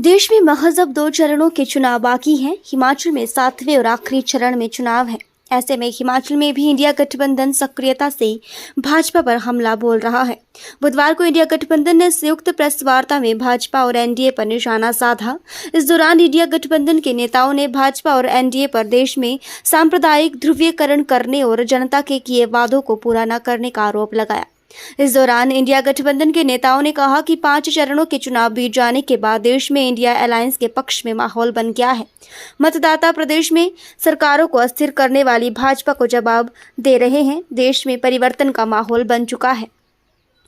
देश में महज अब 2 चरणों के चुनाव बाकी हैं। हिमाचल में 7वें और आखिरी चरण में चुनाव है। ऐसे में हिमाचल में भी इंडिया गठबंधन सक्रियता से भाजपा पर हमला बोल रहा है। बुधवार को इंडिया गठबंधन ने संयुक्त प्रेस वार्ता में भाजपा और एनडीए पर निशाना साधा। इस दौरान इंडिया गठबंधन के नेताओं ने भाजपा और एनडीए पर देश में सांप्रदायिक ध्रुवीकरण करने और जनता के किए वादों को पूरा न करने का आरोप लगाया। इस दौरान इंडिया गठबंधन के नेताओं ने कहा कि 5 चरणों के चुनाव बीत जाने के बाद देश में इंडिया अलायंस के पक्ष में माहौल बन गया है। मतदाता प्रदेश में सरकारों को अस्थिर करने वाली भाजपा को जवाब दे रहे हैं। देश में परिवर्तन का माहौल बन चुका है।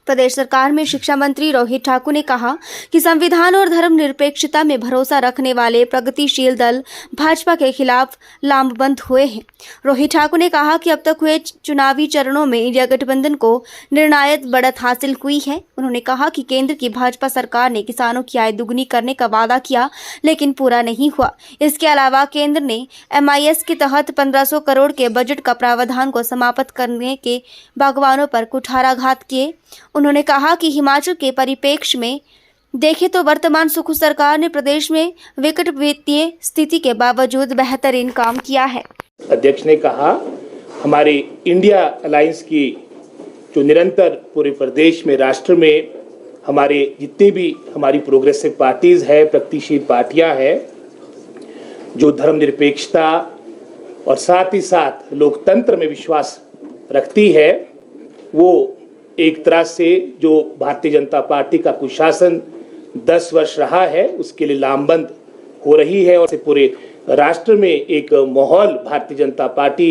प्रदेश सरकार में शिक्षा मंत्री रोहित ठाकुर ने कहा कि संविधान और धर्मनिरपेक्षता में भरोसा रखने वाले प्रगतिशील दल भाजपा के खिलाफ लामबंद हुए हैं। रोहित ठाकुर ने कहा कि अब तक हुए चुनावी चरणों में इंडिया गठबंधन को निर्णायक बढ़त हासिल हुई है। उन्होंने कहा कि केंद्र की भाजपा सरकार ने किसानों की आय दुगनी करने का वादा किया, लेकिन पूरा नहीं हुआ। इसके अलावा केंद्र ने MIS के तहत 1500 करोड़ के बजट का प्रावधान को समाप्त करने के बागवानों पर कुठाराघात किए। उन्होंने कहा कि हिमाचल के परिप्रेक्ष्य में देखें तो वर्तमान सुख सरकार ने प्रदेश में विकट वित्तीय स्थिति के बावजूद बेहतरीन काम किया है। अध्यक्ष ने कहा हमारे इंडिया अलायंस की जो निरंतर पूरे प्रदेश में राष्ट्र में हमारे जितनी भी हमारी प्रोग्रेसिव पार्टीज है, प्रगतिशील पार्टियां हैं, जो धर्मनिरपेक्षता और साथ ही साथ लोकतंत्र में विश्वास रखती है, वो एक तरह से जो भारतीय जनता पार्टी का कुशासन 10 वर्ष रहा है उसके लिए लामबंद हो रही है और पूरे राष्ट्र में एक माहौल भारतीय जनता पार्टी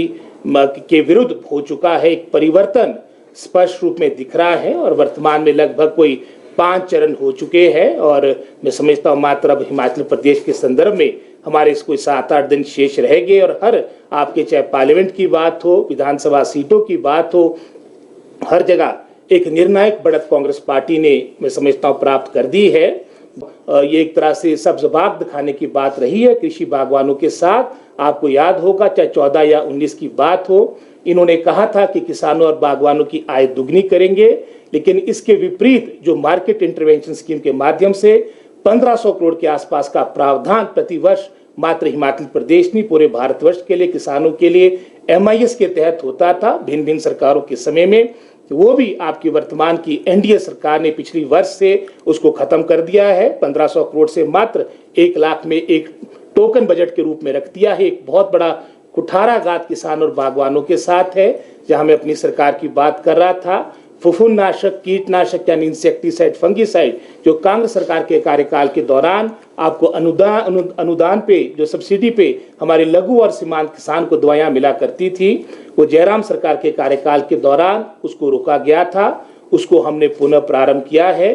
के विरुद्ध हो चुका है। एक परिवर्तन स्पष्ट रूप में दिख रहा है और वर्तमान में लगभग कोई 5 चरण हो चुके हैं और मैं समझता हूँ मात्र अब हिमाचल प्रदेश के संदर्भ में हमारे इसको 7-8 दिन शेष रह गए और हर आपके चाहे पार्लियामेंट की बात हो, विधानसभा सीटों की बात हो, हर जगह एक निर्णायक बढ़त कांग्रेस पार्टी ने मैं समझता हूँ प्राप्त कर दी है। ये एक तरह से सब्ज बाग दिखाने की बात रही है कृषि बागवानों के साथ। आपको याद होगा चाहे 14 या 19 की बात हो, इन्होंने कहा था कि किसानों और बागवानों की आय दुगनी करेंगे, लेकिन इसके विपरीत जो मार्केट इंटरवेंशन स्कीम के माध्यम से 1500 करोड़ के आसपास का प्रावधान प्रतिवर्ष मात्र हिमाचल प्रदेश नहीं पूरे भारतवर्ष के लिए किसानों के लिए MIS के तहत होता था भिन्न भिन्न सरकारों के समय में, वो भी आपकी वर्तमान की एनडीए सरकार ने पिछली वर्ष से उसको खत्म कर दिया है। 1500 करोड़ से मात्र 1 लाख में एक टोकन बजट के रूप में रख दिया है। एक बहुत बड़ा कुठाराघात किसान और बागवानों के साथ है। जहां मैं अपनी सरकार की बात कर रहा था, फफूंदनाशक, कीटनाशक यानी इंसेक्टिसाइड, फंगिसाइड जो कांग्रेस सरकार के कार्यकाल के दौरान आपको अनुदान पे जो सब्सिडी पे हमारे लघु और सीमांत किसान को दवाइयां मिला करती थी, वो जयराम सरकार के कार्यकाल के दौरान उसको रोका गया था। उसको हमने पुनः प्रारंभ किया है।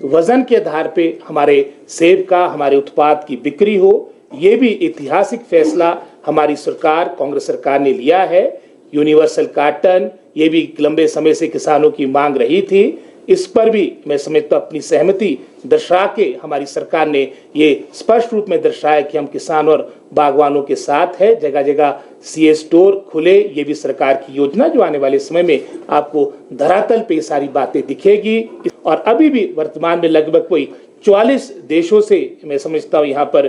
वजन के आधार पे हमारे सेब का, हमारे उत्पाद की बिक्री हो, ये भी ऐतिहासिक फैसला हमारी सरकार कांग्रेस सरकार ने लिया है। यूनिवर्सल कार्टन, ये भी लंबे समय से किसानों की मांग रही थी। इस पर भी मैं समझता हूं अपनी सहमति दर्शा के हमारी सरकार ने ये स्पष्ट रूप में दर्शाया कि हम किसान और बागवानों के साथ है। जगह जगह CA स्टोर खुले, ये भी सरकार की योजना जो आने वाले समय में आपको धरातल पे सारी बातें दिखेगी। और अभी भी वर्तमान में लगभग कोई 44 देशों से मैं समझता हूँ यहाँ पर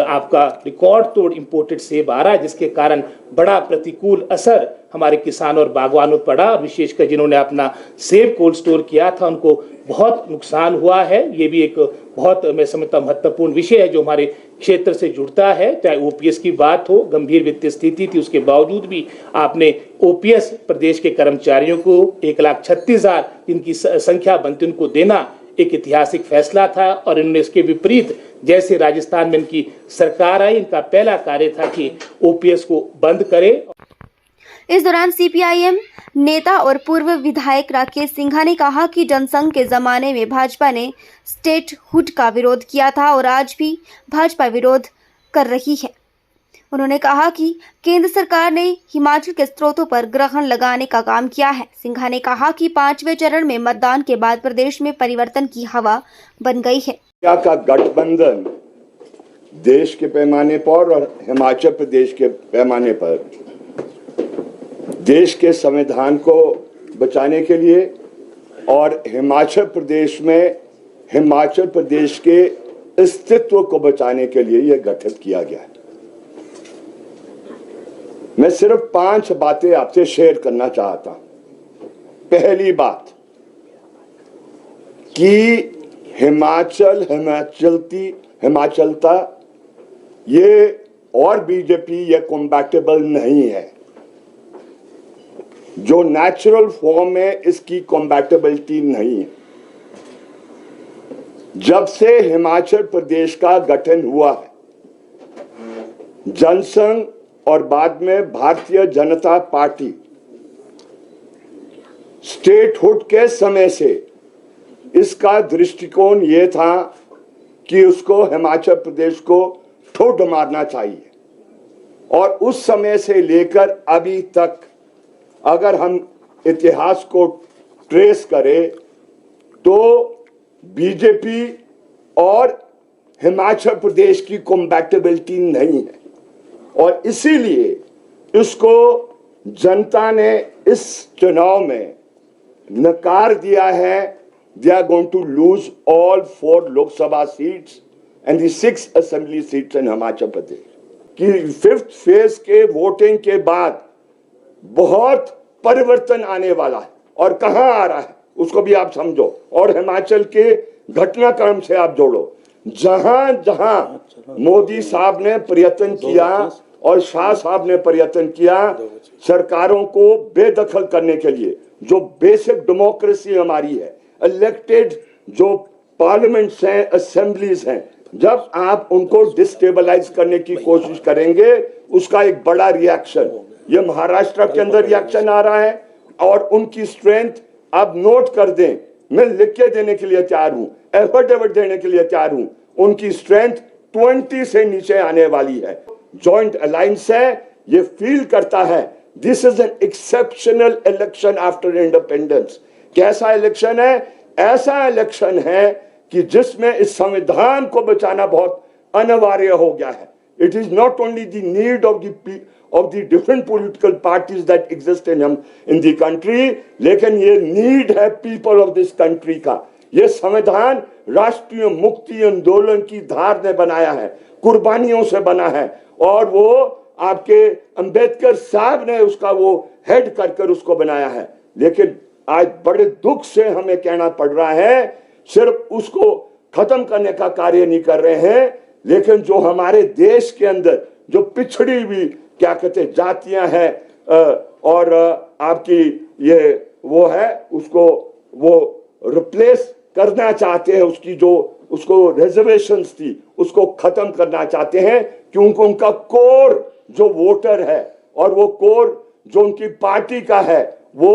आपका रिकॉर्ड तोड़ इंपोर्टेड सेब आ रहा है, जिसके कारण बड़ा प्रतिकूल असर हमारे किसानों और बागवानों पर पड़ा। और विशेषकर जिन्होंने अपना सेब कोल्ड स्टोर किया था उनको बहुत नुकसान हुआ है। ये भी एक बहुत मैं समझता हूँ महत्वपूर्ण विषय है जो हमारे क्षेत्र से जुड़ता है। चाहे OPS की बात हो, गंभीर वित्तीय स्थिति थी, उसके बावजूद भी आपने OPS प्रदेश के कर्मचारियों को 1,36,000 जिनकी संख्या बनती उनको देना एक ऐतिहासिक फैसला था। और इन्होंने इसके विपरीत जैसे राजस्थान में इनकी सरकार आई, इनका पहला कार्य था कि OPS को बंद करे। इस दौरान CPIM नेता और पूर्व विधायक राकेश सिंघा ने कहा कि जनसंघ के जमाने में भाजपा ने स्टेटहुड का विरोध किया था और आज भी भाजपा विरोध कर रही है। उन्होंने कहा कि केंद्र सरकार ने हिमाचल के स्रोतों पर ग्रहण लगाने का काम किया है। सिंघा ने कहा कि 5वें चरण में मतदान के बाद प्रदेश में परिवर्तन की हवा बन गई है। क्या का गठबंधन देश के पैमाने पर और हिमाचल प्रदेश के पैमाने पर देश के संविधान को बचाने के लिए और हिमाचल प्रदेश में हिमाचल प्रदेश के अस्तित्व को बचाने के लिए यह गठित किया गया है। मैं सिर्फ 5 बातें आपसे शेयर करना चाहता हूं। पहली बात कि हिमाचलता ये और बीजेपी ये कॉम्पैटिबल नहीं है। जो नेचुरल फॉर्म है इसकी कॉम्पैटिबिलिटी नहीं है। जब से हिमाचल प्रदेश का गठन हुआ है, जनसंघ और बाद में भारतीय जनता पार्टी स्टेटहुड के समय से इसका दृष्टिकोण यह था कि उसको हिमाचल प्रदेश को ठोड मारना चाहिए। और उस समय से लेकर अभी तक अगर हम इतिहास को ट्रेस करें तो बीजेपी और हिमाचल प्रदेश की कॉम्पैटिबिलिटी नहीं है और इसीलिए इसको जनता ने इस चुनाव में नकार दिया है। They are going to lose all 4 Lok Sabha seats and the 6 assembly seats in Himachal Pradesh. कि 5th फेज के वोटिंग के बाद बहुत परिवर्तन आने वाला है और कहां आ रहा है उसको भी आप समझो और हिमाचल के घटनाक्रम से आप जोड़ो। जहां जहां मोदी साहब ने प्रयत्न किया और शाह साहब ने प्रयत्न किया सरकारों को बेदखल करने के लिए, जो बेसिक डेमोक्रेसी हमारी है, इलेक्टेड जो पार्लियामेंट्स हैं, असेंबलीज हैं, जब आप उनको डिस्टेबलाइज करने की कोशिश करेंगे उसका एक बड़ा रिएक्शन, ये महाराष्ट्र के अंदर रिएक्शन आ रहा है और उनकी स्ट्रेंथ आप नोट कर दें। मैं लिख के देने के लिए तैयार हूं, एफर्ट देने के लिए तैयार हूं। उनकी स्ट्रेंथ 20 से नीचे आने वाली है। जॉइंट अलायंस है, ये फील करता है this is an exceptional election after independence. कैसा इलेक्शन है? ऐसा इलेक्शन है कि जिसमें इस संविधान को बचाना बहुत अनिवार्य हो गया है। It is not only the need of the different political parties that exist in the country, लेकिन ये नीड है पीपल ऑफ दिस कंट्री का। ये संविधान राष्ट्रीय मुक्ति आंदोलन की धार ने बनाया है, कुर्बानियों से बना है और वो आपके अंबेडकर साहब ने उसका वो हेड कर उसको बनाया है। लेकिन आज बड़े दुख से हमें कहना पड़ रहा है सिर्फ उसको खत्म करने का कार्य नहीं कर रहे हैं, लेकिन जो हमारे देश के अंदर जो पिछड़ी हुई क्या कहते जातियां हैं और आपकी ये वो है उसको वो रिप्लेस करना चाहते हैं, उसकी जो उसको रिजर्वेशंस थी उसको खत्म करना चाहते हैं क्योंकि उनका कोर जो वोटर है और वो कोर जो उनकी पार्टी का है वो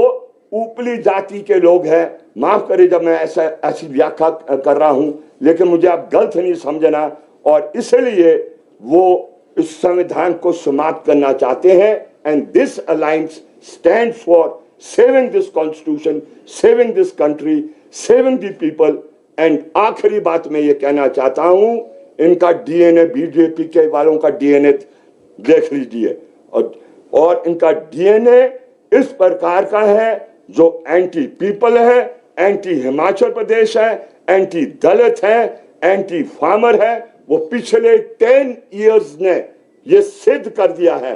ऊपरी जाति के लोग हैं। माफ करें जब मैं ऐसी व्याख्या कर रहा हूं, लेकिन मुझे आप गलत नहीं समझना और इसलिए वो इस संविधान को समाप्त करना चाहते हैं। And this alliance stands for saving this constitution, saving this country, saving the people. And आखिरी बात मैं ये कहना चाहता हूं, इनका डीएनए, बीजेपी के वालों का डीएनए देख लीजिए और इनका डीएनए इस प्रकार का है जो एंटी पीपल है, एंटी हिमाचल प्रदेश है, एंटी दलित है, एंटी फार्मर है। वो पिछले 10 इयर्स ने ये सिद्ध कर दिया है।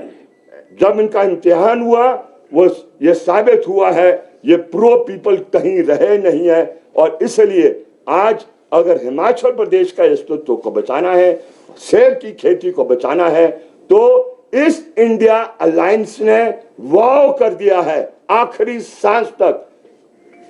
जब इनका इम्तिहान हुआ वो ये साबित हुआ है ये प्रो पीपल कहीं रहे नहीं है और इसलिए आज अगर हिमाचल प्रदेश का अस्तित्व को बचाना है, सेब की खेती को बचाना है, तो इस इंडिया अलायंस ने वाव कर दिया है आखिरी सांस तक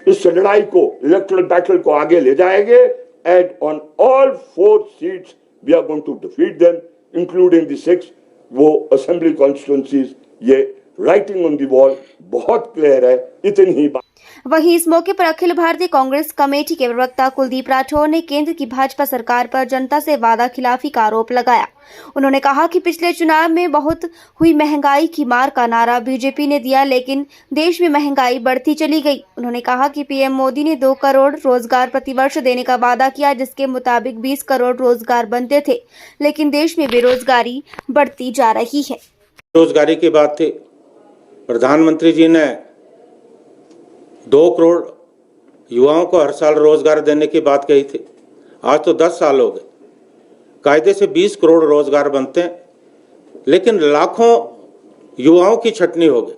इस लड़ाई को, इलेक्टोरल बैटल को आगे ले जाएंगे। And on all 4 seats we are going to defeat them, including the 6 वो असेंबली कॉन्स्टिट्यूंसीज। ये राइटिंग ऑन द वॉल बहुत क्लियर है। इतनी ही बात। वहीं इस मौके पर अखिल भारतीय कांग्रेस कमेटी के प्रवक्ता कुलदीप राठौर ने केंद्र की भाजपा सरकार पर जनता से वादा खिलाफी का आरोप लगाया। उन्होंने कहा कि पिछले चुनाव में बहुत हुई महंगाई की मार का नारा बीजेपी ने दिया, लेकिन देश में महंगाई बढ़ती चली गई। उन्होंने कहा कि पीएम मोदी ने 2 करोड़ रोजगार प्रतिवर्ष देने का वादा किया, जिसके मुताबिक 20 करोड़ रोजगार बनते थे, लेकिन देश में बेरोजगारी बढ़ती जा रही है। रोजगारी की बात थी, प्रधानमंत्री जी ने 2 करोड़ युवाओं को हर साल रोजगार देने की बात कही थी। आज तो 10 साल हो गए, कायदे से 20 करोड़ रोजगार बनते हैं, लेकिन लाखों युवाओं की छटनी हो गई,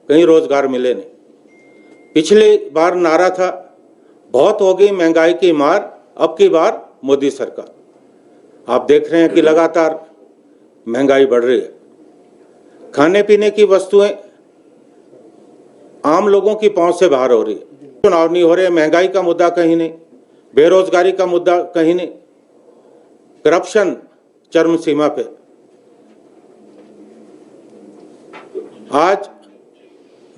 कहीं रोजगार मिले नहीं। पिछली बार नारा था बहुत हो गई महंगाई की मार, अब की बार मोदी सरकार। आप देख रहे हैं कि लगातार महंगाई बढ़ रही है। खाने पीने की वस्तुएं आम लोगों की पहुंच से बाहर हो रही है। चुनाव नहीं हो रहे, महंगाई का मुद्दा कहीं नहीं, बेरोजगारी का मुद्दा कहीं नहीं, करप्शन चरम सीमा पे। आज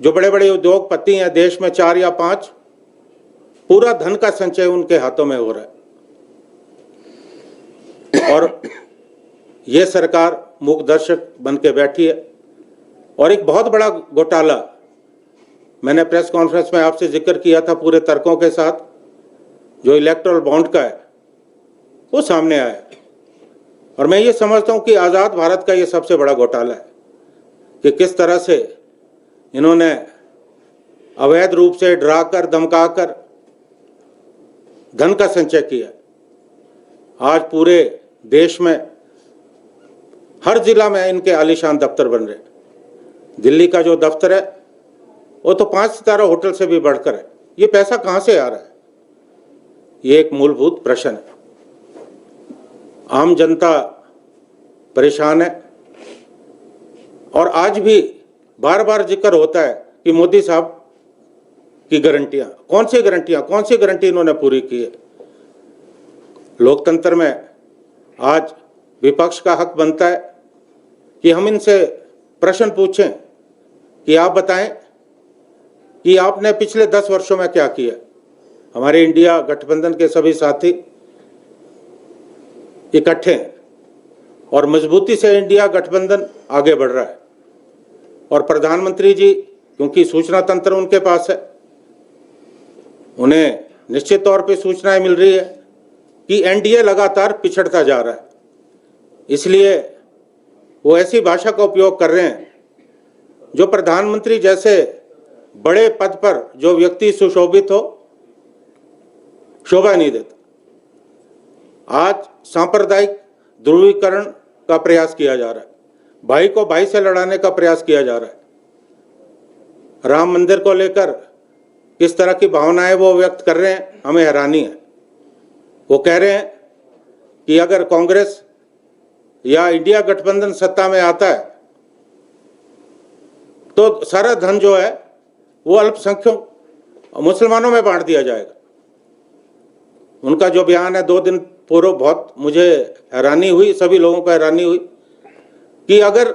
जो बड़े बड़े उद्योगपति हैं देश में, 4 या 5, पूरा धन का संचय उनके हाथों में हो रहा है और ये सरकार मूक दर्शक बन के बैठी है। और एक बहुत बड़ा घोटाला मैंने प्रेस कॉन्फ्रेंस में आपसे जिक्र किया था पूरे तर्कों के साथ, जो इलेक्टोरल बॉन्ड का है, वो सामने आया। और मैं ये समझता हूं कि आज़ाद भारत का ये सबसे बड़ा घोटाला है कि किस तरह से इन्होंने अवैध रूप से डराकर धमकाकर धन का संचय किया। आज पूरे देश में हर जिला में इनके आलीशान दफ्तर बन रहे हैं। दिल्ली का जो दफ्तर है वो तो 5 सितारा होटल से भी बढ़कर है। ये पैसा कहां से आ रहा है, ये एक मूलभूत प्रश्न है। आम जनता परेशान है और आज भी बार बार जिक्र होता है कि मोदी साहब की गारंटियां, कौन सी गारंटी इन्होंने पूरी की है। लोकतंत्र में आज विपक्ष का हक बनता है कि हम इनसे प्रश्न पूछें कि आप बताएं कि आपने पिछले 10 वर्षों में क्या किया। हमारे इंडिया गठबंधन के सभी साथी इकट्ठे हैं और मजबूती से इंडिया गठबंधन आगे बढ़ रहा है। और प्रधानमंत्री जी, क्योंकि सूचना तंत्र उनके पास है, उन्हें निश्चित तौर पे सूचनाएं मिल रही है कि एनडीए लगातार पिछड़ता जा रहा है। इसलिए वो ऐसी भाषा का उपयोग कर रहे हैं जो प्रधानमंत्री जैसे बड़े पद पर जो व्यक्ति सुशोभित हो, शोभा नहीं देता। आज सांप्रदायिक ध्रुवीकरण का प्रयास किया जा रहा है, भाई को भाई से लड़ाने का प्रयास किया जा रहा है। राम मंदिर को लेकर किस तरह की भावनाएं वो व्यक्त कर रहे हैं, हमें हैरानी है। वो कह रहे हैं कि अगर कांग्रेस या इंडिया गठबंधन सत्ता में आता है तो सारा धन जो है वो अल्पसंख्यक मुसलमानों में बांट दिया जाएगा। उनका जो बयान है 2 दिन पूर्व, बहुत मुझे हैरानी हुई, सभी लोगों को हैरानी हुई कि अगर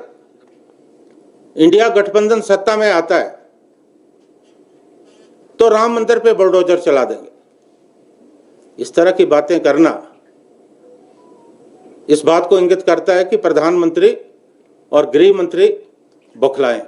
इंडिया गठबंधन सत्ता में आता है तो राम मंदिर पे बुलडोजर चला देंगे। इस तरह की बातें करना इस बात को इंगित करता है कि प्रधानमंत्री और गृह मंत्री बौखलाए।